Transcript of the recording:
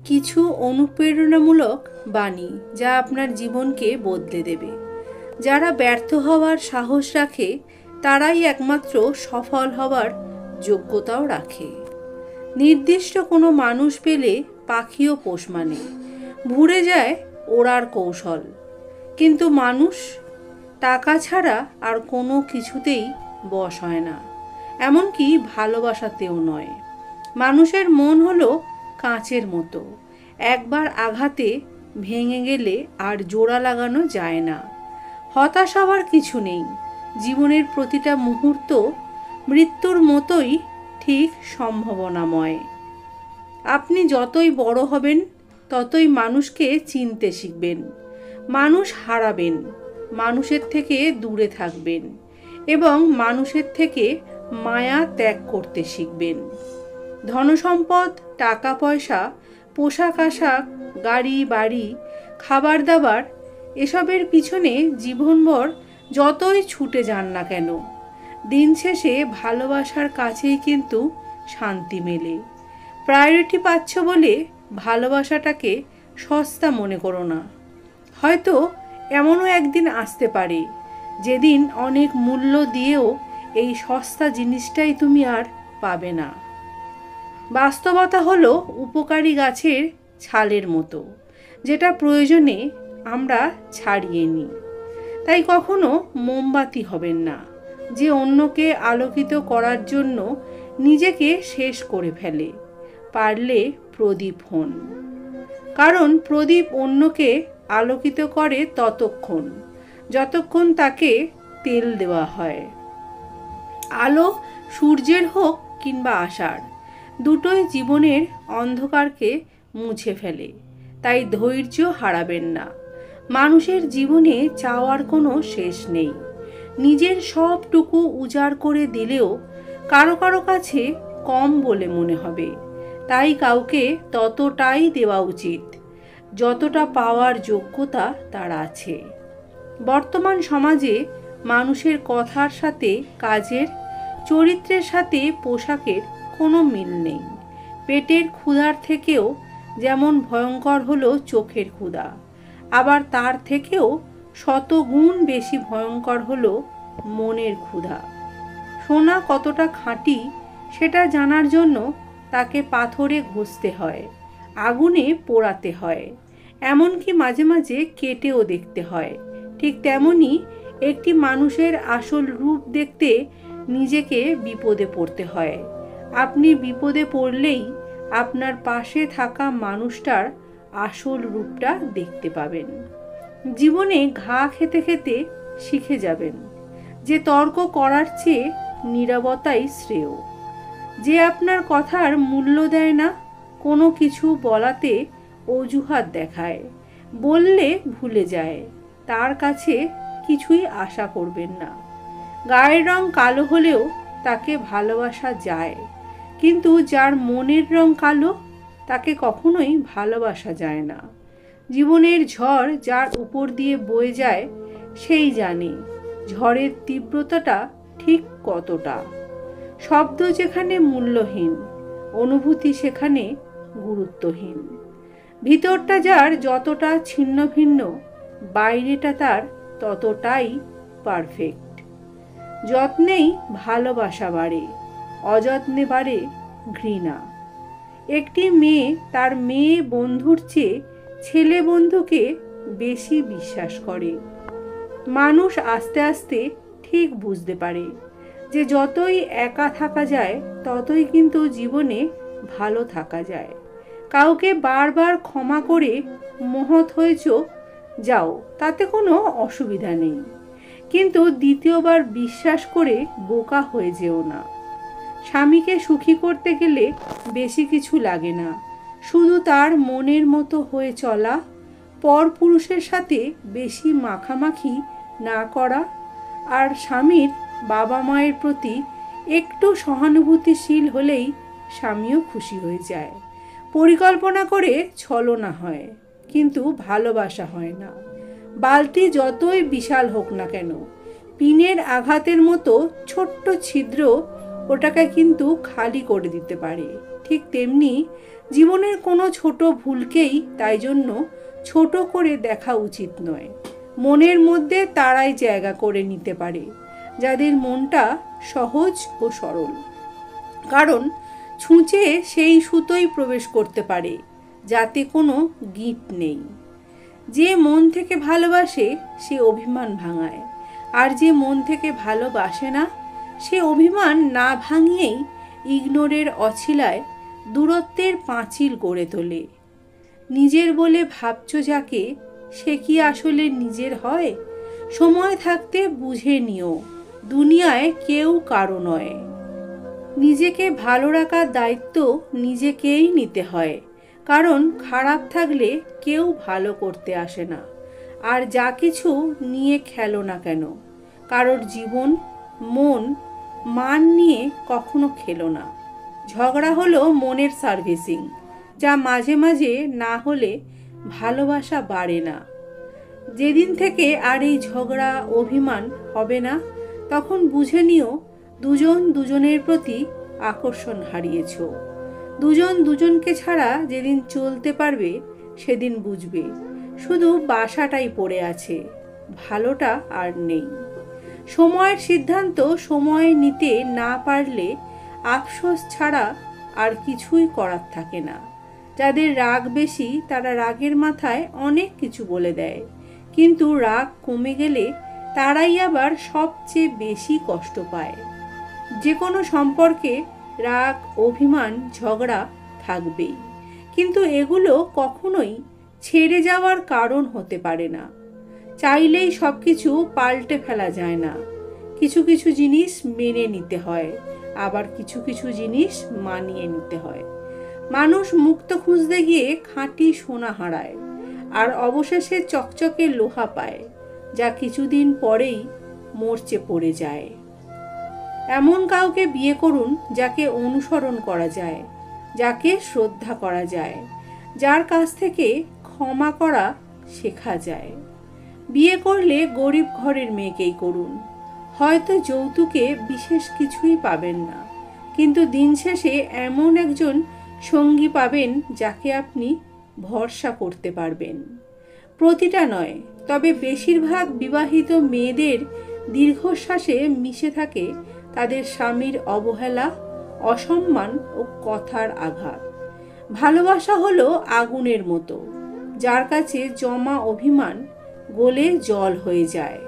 কিছু অনুপ্রেরণামূলক বাণী যা আপনার জীবনকে বদলে দেবে। যারা ব্যর্থ হওয়ার সাহস রাখে তারাই একমাত্র সফল হওয়ার যোগ্যতাও রাখে। নির্দিষ্ট কোনো মানুষ পেলে পাখিও পোষ মানে, ভুলে যায় ওড়ার কৌশল। কিন্তু মানুষ টাকা ছাড়া আর কোনো কিছুতেই বশ হয় না, এমনকি ভালোবাসাতেও নয়। মানুষের মন হলো কাঁচের মতো, একবার আঘাতে ভেঙে গেলে আর জোড়া লাগানো যায় না। হতাশ হওয়ার কিছু নেই, জীবনের প্রতিটা মুহূর্ত মৃত্যুর মতোই ঠিক সম্ভাবনাময়। আপনি যতই বড় হবেন ততই মানুষকে চিনতে শিখবেন, মানুষ হারাবেন, মানুষের থেকে দূরে থাকবেন এবং মানুষের থেকে মায়া ত্যাগ করতে শিখবেন। ধনসম্পদ, টাকা পয়সা, পোশাক আশাক, গাড়ি বাড়ি, খাবার দাবার, এসবের পিছনে জীবনভর যতই ছুটে যান না কেন, দিন শেষে ভালোবাসার কাছেই কিন্তু শান্তি মেলে। প্রায়োরিটি পাচ্ছ বলে ভালোবাসাটাকে সস্তা মনে করো না। হয়তো এমনও একদিন আসতে পারে যেদিন অনেক মূল্য দিয়েও এই সস্তা জিনিসটাই তুমি আর পাবে না। বাস্তবতা হলো উপকারী গাছের ছালের মতো, যেটা প্রয়োজনে আমরা ছাড়িয়ে নিই। তাই কখনো মোমবাতি হবেন না যে অন্যকে আলোকিত করার জন্য নিজেকে শেষ করে ফেলে। পারলে প্রদীপ হন, কারণ প্রদীপ অন্যকে আলোকিত করে ততক্ষণ যতক্ষণ তাকে তেল দেওয়া হয়। আলো সূর্যের হোক কিংবা আষাঢ়, দুটোই জীবনের অন্ধকারকে মুছে ফেলে। তাই ধৈর্য হারাবেন না। মানুষের জীবনে চাওয়ার কোনো শেষ নেই। নিজের সবটুকু উজাড় করে দিলেও কারো কারো কাছে কম বলে মনে হবে। তাই কাউকে ততটাই দেওয়া উচিত যতটা পাওয়ার যোগ্যতা তার আছে। বর্তমান সমাজে মানুষের কথার সাথে কাজের, চরিত্রের সাথে পোশাকের কোনো মিল নেই। পেটের ক্ষুধার থেকেও যেমন ভয়ঙ্কর হলো চোখের ক্ষুধা, আবার তার থেকেও শতগুণ বেশি ভয়ঙ্কর হলো মনের ক্ষুধা। সোনা কতটা খাঁটি সেটা জানার জন্য তাকে পাথরে ঘষতে হয়, আগুনে পোড়াতে হয়, এমনকি মাঝে মাঝে কেটেও দেখতে হয়। ঠিক তেমনি একটি মানুষের আসল রূপ দেখতে নিজেকে বিপদে পড়তে হয়। আপনি বিপদে পড়লেই আপনার পাশে থাকা মানুষটার আসল রূপটা দেখতে পাবেন। জীবনে ঘা খেতে খেতে শিখে যাবেন যে তর্ক করার চেয়ে নীরবতাই শ্রেয়। যে আপনার কথার মূল্য দেয় না, কোনো কিছু বলাতে অজুহাত দেখায়, বললে ভুলে যায়, তার কাছে কিছুই আশা করবেন না। গায়ের রং কালো হলেও তাকে ভালোবাসা যায়, কিন্তু যার মনের রং কালো তাকে কখনোই ভালোবাসা যায় না। জীবনের ঝড় যার উপর দিয়ে বয়ে যায় সেই জানে ঝড়ের তীব্রতাটা ঠিক কতটা। শব্দ যেখানে মূল্যহীন, অনুভূতি সেখানে গুরুত্বহীন। ভিতরটা যার যতটা ছিন্ন ভিন্ন, বাইরেটা তার ততটাই পারফেক্ট। যত্নেই ভালোবাসা বাড়ে, অযত্নে বাড়ে ঘৃণা। একটি মেয়ে তার মেয়ে বন্ধুর চেয়ে ছেলে বন্ধুকে বেশি বিশ্বাস করে। মানুষ আস্তে আস্তে ঠিক বুঝতে পারে যে যতই একা থাকা যায় ততই কিন্তু জীবনে ভালো থাকা যায়। কাউকে বারবার ক্ষমা করে মহৎ হয়েছ যাও, তাতে কোনো অসুবিধা নেই, কিন্তু দ্বিতীয়বার বিশ্বাস করে বোকা হয়ে যেও না। স্বামীকে সুখী করতে গেলে বেশি কিছু লাগে না, শুধু তার মনের মতো হয়ে চলা, পরপুরুষের সাথে বেশি মাখামাখি না করা, আর স্বামীর বাবা মায়ের প্রতি একটু সহানুভূতিশীল হলেই স্বামীও খুশি হয়ে যায়। পরিকল্পনা করে ছলনা হয়, কিন্তু ভালোবাসা হয় না। বালতি যতই বিশাল হোক না কেন, পিনের আঘাতের মতো ছোট্ট ছিদ্র ওটাকে কিন্তু খালি করে দিতে পারে। ঠিক তেমনি জীবনের কোনো ছোট ভুলকেই তাই জন্য ছোট করে দেখা উচিত নয়। মনের মধ্যে তারাই জায়গা করে নিতে পারে যাদের মনটা সহজ ও সরল, কারণ ছুঁচে সেই সুতোই প্রবেশ করতে পারে যাতে কোনো গিঁট নেই। যে মন থেকে ভালোবাসে সে অভিমান ভাঙায়, আর যে মন থেকে ভালোবাসে না সে অভিমান না ভাঙিয়েই ইগনোরের অছিলায় দূরত্বের পাঁচিল গড়ে তোলে। নিজের বলে ভাবছো যাকে, সে কি আসলে নিজের হয়? সময় থাকতে বুঝে নিও, দুনিয়ায় কেউ কারো নয়। নিজেকে ভালো রাখার দায়িত্ব নিজেকেই নিতে হয়, কারণ খারাপ থাকলে কেউ ভালো করতে আসে না। আর যা কিছু নিয়ে খেলো না কেন, কারোর জীবন, মন, মান নিয়ে কখনো খেলো না। ঝগড়া হলো মনের সার্ভিসিং, যা মাঝে মাঝে না হলে ভালোবাসা বাড়ে না। যেদিন থেকে আর এই ঝগড়া অভিমান হবে না, তখন বুঝে নিও দুজন দুজনের প্রতি আকর্ষণ হারিয়েছ। দুজন দুজনকে ছাড়া যেদিন চলতে পারবে সেদিন বুঝবে শুধু বাসাটাই পড়ে আছে, ভালোটা আর নেই। সময়ের সিদ্ধান্ত সময় নিতে না পারলে আফসোস ছাড়া আর কিছুই করার থাকে না। যাদের রাগ বেশি তারা রাগের মাথায় অনেক কিছু বলে দেয়, কিন্তু রাগ কমে গেলে তারাই আবার সবচেয়ে বেশি কষ্ট পায়। যে কোনো সম্পর্কে রাগ, অভিমান, ঝগড়া থাকবেই, কিন্তু এগুলো কখনোই ছেড়ে যাওয়ার কারণ হতে পারে না। চাইলেই সব কিছু পাল্টে ফেলা যায় না। কিছু কিছু জিনিস মেনে নিতে হয়, আবার কিছু কিছু জিনিস মানিয়ে নিতে হয়। মানুষ মুক্ত খুঁজতে গিয়ে খাঁটি সোনা হারায়, আর অবশেষে চকচকে লোহা পায়, যা কিছুদিন পরেই মরচে পড়ে যায়। এমন কাউকে বিয়ে করুন যাকে অনুসরণ করা যায়, যাকে শ্রদ্ধা করা যায়, যার কাছ থেকে ক্ষমা করা শেখা যায়। বিয়ে করলে গরিব ঘরের মেয়েকেই করুন। হয়তো যৌতুকে বিশেষ কিছুই পাবেন না, কিন্তু দিন শেষে এমন একজন সঙ্গী পাবেন যাকে আপনি ভরসা করতে পারবেন। প্রতিটা নয়, তবে বেশিরভাগ বিবাহিত মেয়েদের দীর্ঘশ্বাসে মিশে থাকে তাদের স্বামীর অবহেলা, অসম্মান ও কথার আঘাত। ভালোবাসা হলো আগুনের মতো, যার কাছে জমা অভিমান গলে জল হয়ে যায়।